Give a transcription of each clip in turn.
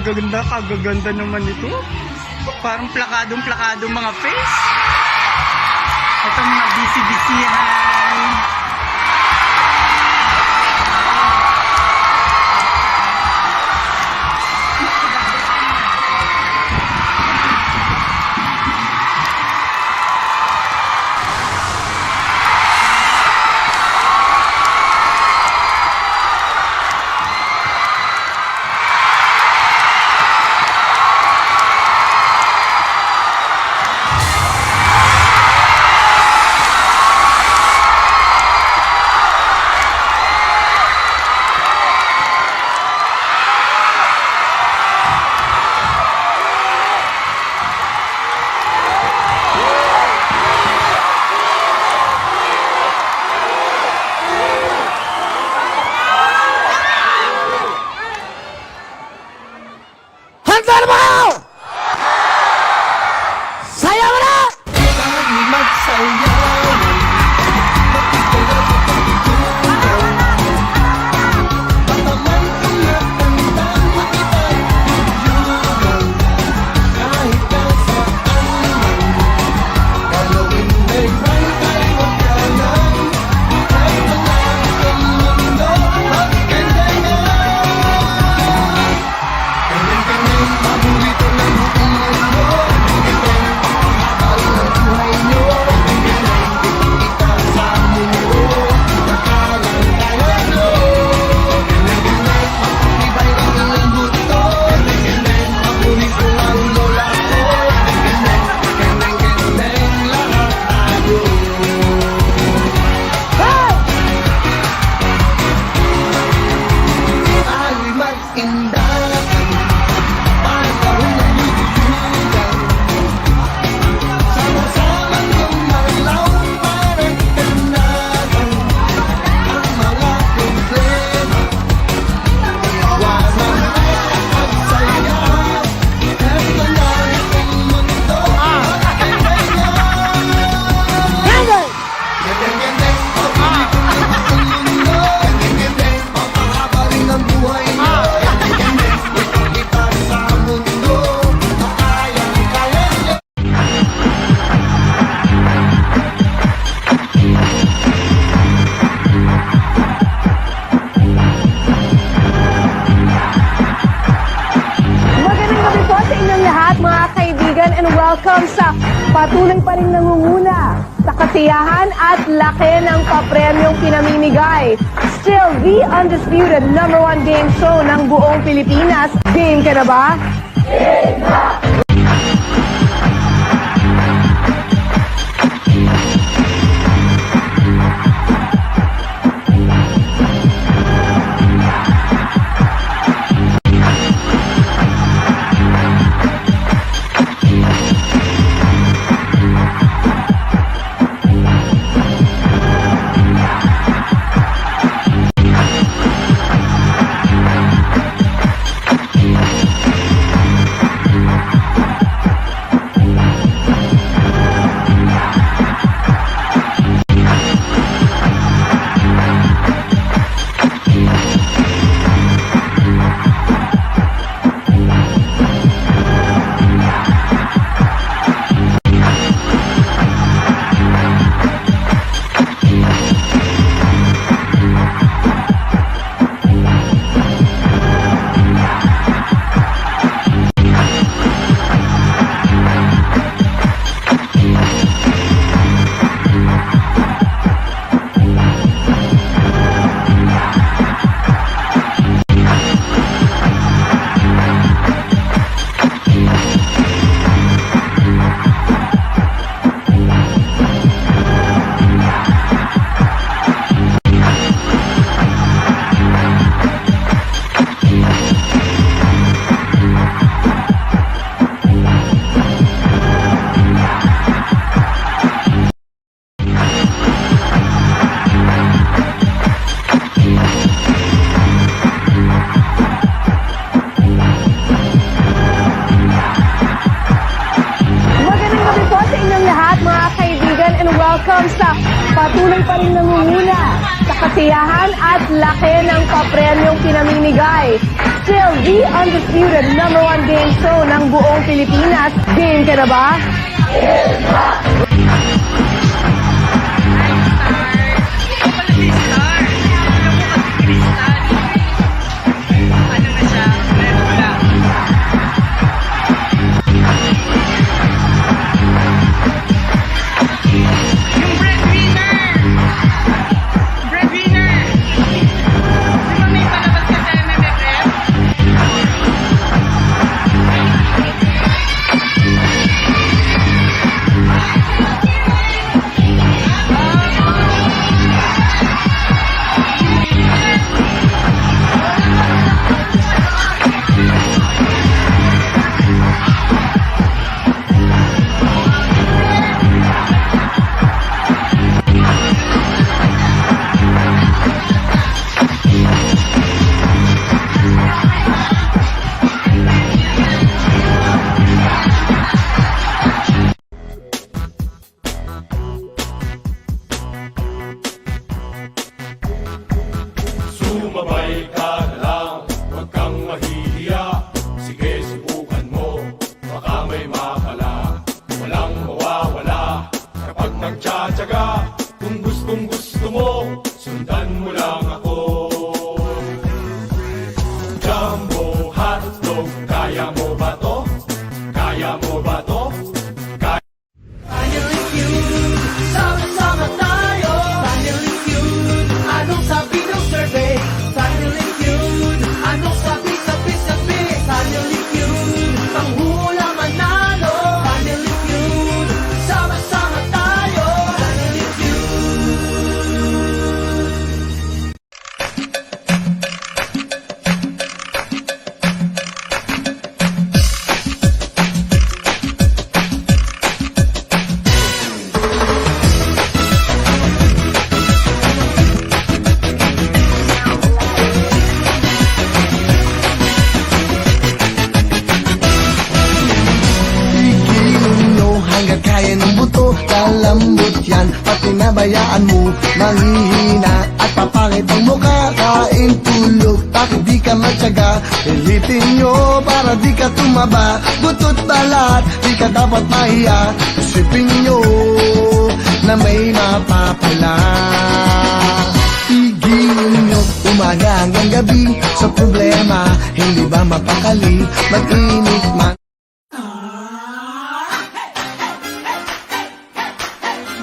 kagaganda, kagaganda naman ito. Parang plakadong-plakadong mga face. Ito mga busy-busyhan. Welcome sa patuloy pa rin nangunguna sa kasiyahan at laki ng papremyong pinamimigay. Still the undisputed #1 game show ng buong Pilipinas. Game ka na ba? Game na! welcome sa patuloy pa rin nangunguna sa kasiyahan at laki ng papremyong pinamimigay. Still the undisputed #1 game show ng buong Pilipinas. Game ka na ba? Sumabay ka na lang, huwag kang mahihiya. Sige, subukan mo, baka may makala. Walang mawawala kapag nagtsatsaga. Kung gustong gusto mo, sundan mo lang ako. Jumbo hotdog, kaya mo ba to? Kaya mo ba to? Finally cute, sama-sama tayo. Finally cute, anong sabi ng survey? Finally cute, anong sabi? Finally cute, panghula manalo. Finally cute, sama-sama tayo. Finally cute. Ikiling nyo hanggang kaya ng buto. Kalambot yan, pag pinabayaan mo manghihina at papangit ang mukha. Kain tulog, bakit di ka matyaga? Pilitin nyo para di ka tumaba. Butot balat, di ka dapat mahiya. Isipin nyo na may mapapala. Tigilin nyo umaga hanggang gabi sa problema. Hindi ba mapakali, mag-init man.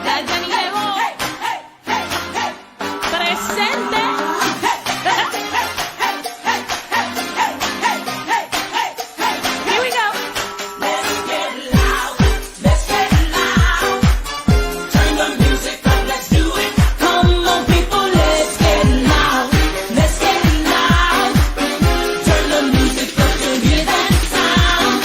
Danielo presente. Here we go. Let's get loud, let's get loud. Turn the music up, let's do it. Come on, people, let's get loud, let's get loud. Turn the music up to hear that sound.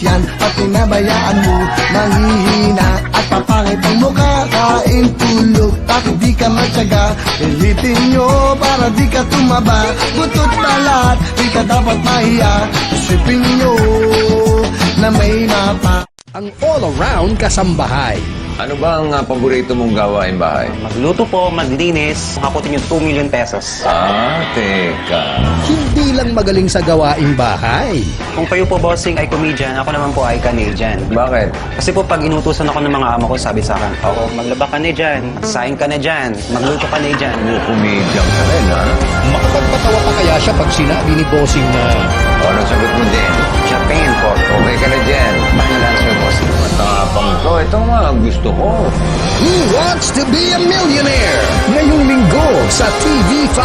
yan At pinabayaan mo manghihina At papangit ang mukha Kain tulog Bakit di ka matyaga Pilitin nyo para di ka tumaba Butot na lahat Di ka dapat mahiya Isipin nyo na may mapa Ang all-around kasambahay. Ano ba ang paborito mong gawain bahay? Magluto po, maglinis, hakutin yung 2 million pesos. Teka. Hindi lang magaling sa gawaing bahay. Kung kayo po, bossing, ay comedian, ako naman po ay Canadian. Bakit? Kasi po, pag inutusan ako ng mga amo ko, sabi sa akin, ako, maglaba ka na dyan, saing ka na dyan, magluto ka na dyan. Comedian ka rin, ha? Makapagpatawa pa kaya siya pag sinabi ni Bossing na O, ano sagot mo din? Japan po. Okay ka na dyan. Mahal sir, bossing. Matapang to. Ito nga ang gusto ko. Who Wants to be a Millionaire? Ngayong linggo sa TV5.